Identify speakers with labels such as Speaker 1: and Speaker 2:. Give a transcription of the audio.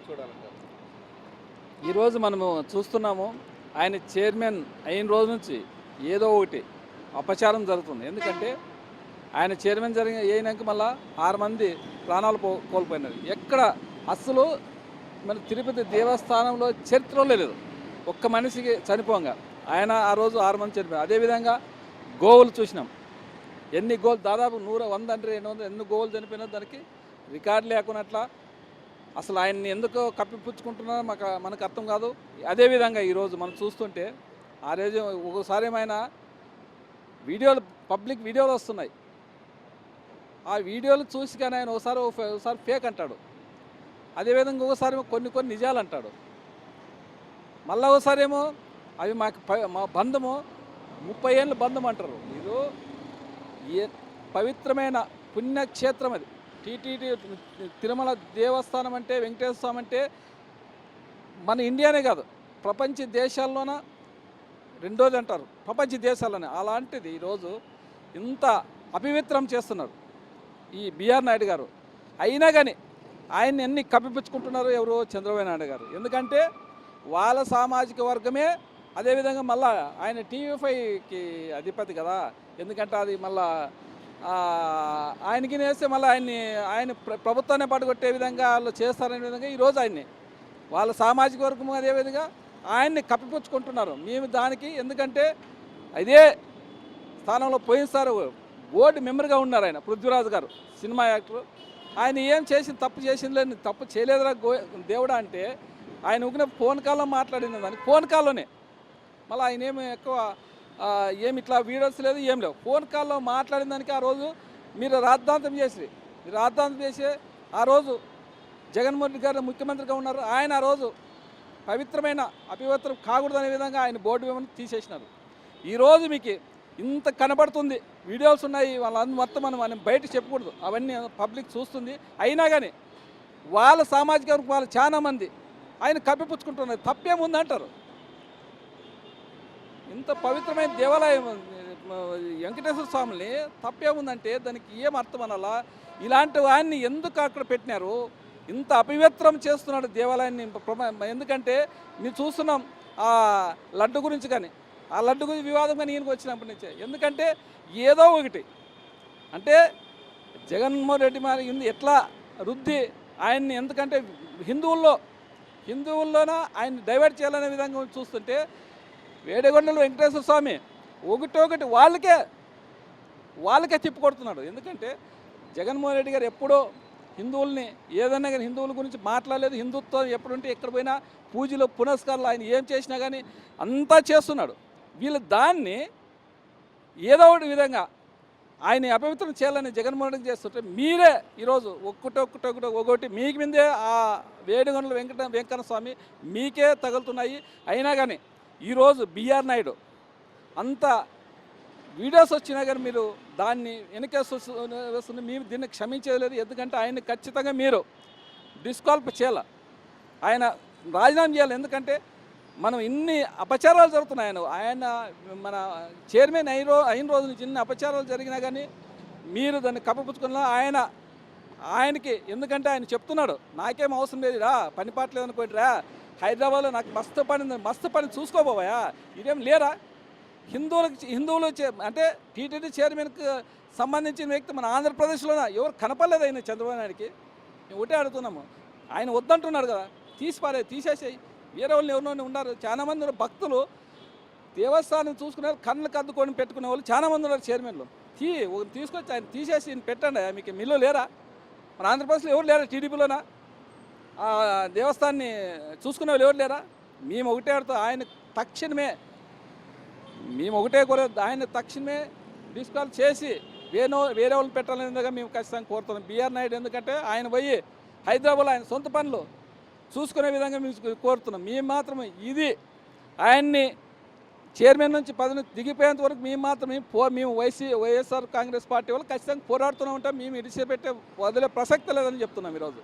Speaker 1: చూడాలంటారు?
Speaker 2: ఈరోజు మనము చూస్తున్నాము ఆయన చైర్మన్ అయిన రోజు నుంచి ఏదో ఒకటి అపచారం జరుగుతుంది. ఎందుకంటే ఆయన చైర్మన్ అయినాక మళ్ళా 6 మంది ప్రాణాలు కోల్పోయినారు. ఎక్కడ అసలు మన తిరుపతి దేవస్థానంలో చరిత్రలో లేదు ఒక్క మనిషికి చనిపోగా. ఆయన ఆ రోజు 6 మంది చనిపోయారు. అదేవిధంగా గోవులు చూసినాం, ఎన్ని గోవులు దాదాపు 100, 100 అంటే 200 ఎన్ని గోవులు చనిపోయినా దానికి రికార్డు లేకున్నట్లా. అసలు ఆయన్ని ఎందుకు కప్పిపుచ్చుకుంటున్నారో మనకు అర్థం కాదు. అదేవిధంగా ఈరోజు మనం చూస్తుంటే ఆ రోజు ఒకసారి ఏమైనా వీడియోలు పబ్లిక్ వీడియోలు వస్తున్నాయి. ఆ వీడియోలు చూసి కానీ ఆయన ఒకసారి ఫేక్ అంటాడు. అదేవిధంగా ఒకసారి కొన్ని నిజాలు అంటాడు. మళ్ళీ ఒకసారి ఏమో అవి మా బంధము 30 ఏళ్ళ బంధం అంటారు. మీరు ఏ పవిత్రమైన పుణ్యక్షేత్రం అది టీటీడీ తిరుమల దేవస్థానం అంటే, వెంకటేశ్వర స్వామి అంటే మన ఇండియానే కాదు ప్రపంచ దేశాల్లోన రెండోది అంటారు, ప్రపంచ దేశాల్లోనే. అలాంటిది ఈరోజు ఇంత అపవిత్రం చేస్తున్నారు ఈ బిఆర్ నాయుడు గారు. అయినా కానీ ఆయన్ని ఎన్ని కప్పిపుచ్చుకుంటున్నారు ఎవరు? చంద్రబాబు నాయుడు గారు. ఎందుకంటే వాళ్ళ సామాజిక వర్గమే. అదేవిధంగా మళ్ళా ఆయన TV5కి అధిపతి కదా. ఎందుకంటే అది మళ్ళా ఆయనకి వేస్తే మళ్ళీ ఆయన ప్రభుత్వాన్ని పడగొట్టే విధంగా వాళ్ళు చేస్తారనే విధంగా ఈరోజు ఆయన్ని వాళ్ళ సామాజిక వర్గం అదేవిధంగా ఆయన్ని కప్పిపుచ్చుకుంటున్నారు. మేము దానికి ఎందుకంటే అదే స్థానంలో పోయినసారి బోర్డు మెంబర్గా ఉన్నారు ఆయన, పృథ్వీరాజు గారు, సినిమా యాక్టర్. ఆయన ఏం తప్పు చేసింది లేదు, తప్పు చేయలేదురా దేవుడా అంటే ఆయన ఊకిన ఫోన్ కాల్లో మాట్లాడింది దానికి. ఫోన్ కాల్లోనే మళ్ళీ ఆయన ఏమి ఎక్కువ ఏమి ఇట్లా వీడియోస్ లేదు, ఏం లేవు. ఫోన్ కాల్లో మాట్లాడిన దానికి ఆ రోజు మీరు రాద్ధాంతం చేసి ఆ రోజు జగన్మోహన్ రెడ్డి గారు ముఖ్యమంత్రిగా ఉన్నారు. ఆయన ఆ రోజు పవిత్రమైన అపవిత్రం కాకూడదనే విధంగా ఆయన బోర్డు మెంబర్ని తీసేసినారు. ఈరోజు మీకు ఇంత కనబడుతుంది, వీడియోస్ ఉన్నాయి, వాళ్ళందరూ మొత్తం మనం బయట చెప్పకూడదు, అవన్నీ పబ్లిక్ చూస్తుంది. అయినా కానీ వాళ్ళ సామాజిక వర్గం వాళ్ళు చాలామంది ఆయన కప్పిపుచ్చుకుంటున్నారు. తప్పేముందంటారు? ఇంత పవిత్రమైన దేవాలయం వెంకటేశ్వర స్వామిని తప్పేముందంటే దానికి ఏం అర్థం అనాలా? ఇలాంటి వాడిని ఎందుకు అక్కడ పెట్టినారు? ఇంత అపవిత్రం చేస్తున్నాడు దేవాలయాన్ని. ఎందుకంటే మేము చూస్తున్నాం ఆ లడ్డు గురించి కానీ, ఆ లడ్డు గురించి వివాదం కానీ ఈయనకు వచ్చినప్పటి నుంచే. ఎందుకంటే ఏదో ఒకటి అంటే జగన్మోహన్ రెడ్డి మరి ఎట్లా రుద్ది ఆయన్ని, ఎందుకంటే హిందువుల్లోన ఆయన్ని డైవర్ట్ చేయాలనే విధంగా చూస్తుంటే వేడగొండలు వెంకటేశ్వర స్వామి ఒకటొకటి వాళ్ళకే తిప్పుకొడుతున్నాడు. ఎందుకంటే జగన్మోహన్ రెడ్డి గారు ఎప్పుడో హిందువుల్ని ఏదన్నా కానీ హిందువుల గురించి మాట్లాడలేదు. హిందుత్వం ఎప్పుడుంటే ఎక్కడ పోయినా పూజలు పునస్కారాలు ఆయన ఏం చేసినా కానీ అంతా చేస్తున్నాడు. వీళ్ళు దాన్ని ఏదో ఒకటి విధంగా ఆయన అపవిత్రం చేయాలని జగన్మోహన్ రెడ్డి చేస్తుంటే మీరే ఈరోజు ఒక్కొక్కటి మీకు మీదే ఆ వేడుగొండల వెంకన్న స్వామి మీకే తగులుతున్నాయి. అయినా కానీ ఈరోజు బిఆర్ నాయుడు అంత వీడియోస్ వచ్చినా కానీ మీరు దాన్ని వెనకేస్తుంది. మేము దీన్ని క్షమించలేదు. ఎందుకంటే ఆయన్ని ఖచ్చితంగా మీరు డిస్క్వాలిఫై చేయాలి, ఆయన రాజీనామా చేయాలి. ఎందుకంటే మనం ఇన్ని అపచారాలు జరుగుతున్నాయి. ఆయన మన చైర్మన్ అయిన రోజు నుంచి ఇన్ని అపచారాలు జరిగినా కానీ మీరు దాన్ని కప్పపుచ్చుకున్నా ఆయనకి. ఎందుకంటే ఆయన చెప్తున్నాడు నాకేం అవసరం లేదు రా, పని పాటలేదు అనుకోండిరా, హైదరాబాద్లో నాకు మస్తు పని చూసుకోబోయా, ఇదేం లేరా? హిందువులు అంటే టీటీడీ చైర్మన్కి సంబంధించిన వ్యక్తి మన ఆంధ్రప్రదేశ్లోనే ఎవరు కనపడలేదు ఆయన చంద్రబాబు నాయుడికి. మేము ఒకటే అడుగుతున్నాము, ఆయన వద్దంటున్నాడు కదా, తీసేసేయి. వేరే వాళ్ళు ఎవరినో ఉన్నారు, చాలామంది భక్తులు దేవస్థానం చూసుకునే కళ్ళకు అద్దుకొని పెట్టుకునే వాళ్ళు చాలామంది ఉన్నారు చైర్మన్లు. తీసుకొచ్చి ఆయన తీసేసి పెట్టండి. మీకు మిల్లు లేరా? మన ఆంధ్రప్రదేశ్లో ఎవరు లేరా? టీడీపీలోనా దేవస్థానాన్ని చూసుకునే వాళ్ళు ఎవరు లేరా? మేము ఒకటే అడుగుతాం, ఆయన తక్షణమే ఆయన తక్షణమే డిస్క్వాలిఫై చేసి వేరే వాళ్ళని పెట్టాలనేదిగా మేము ఖచ్చితంగా కోరుతున్నాం బిఆర్ నాయుడు. ఎందుకంటే ఆయన పోయి హైదరాబాద్లో ఆయన సొంత పనులు చూసుకునే విధంగా మేము కోరుతున్నాం. మేము మాత్రం ఇది ఆయన్ని చైర్మన్ నుంచి పదవి దిగిపోయేంత వరకు మేము వైఎస్ఆర్ కాంగ్రెస్ పార్టీ వాళ్ళు ఖచ్చితంగా పోరాడుతూనే ఉంటాం. మేము ఇడిచిపెట్టే వదిలే ప్రసక్తి లేదని చెప్తున్నాం ఈరోజు.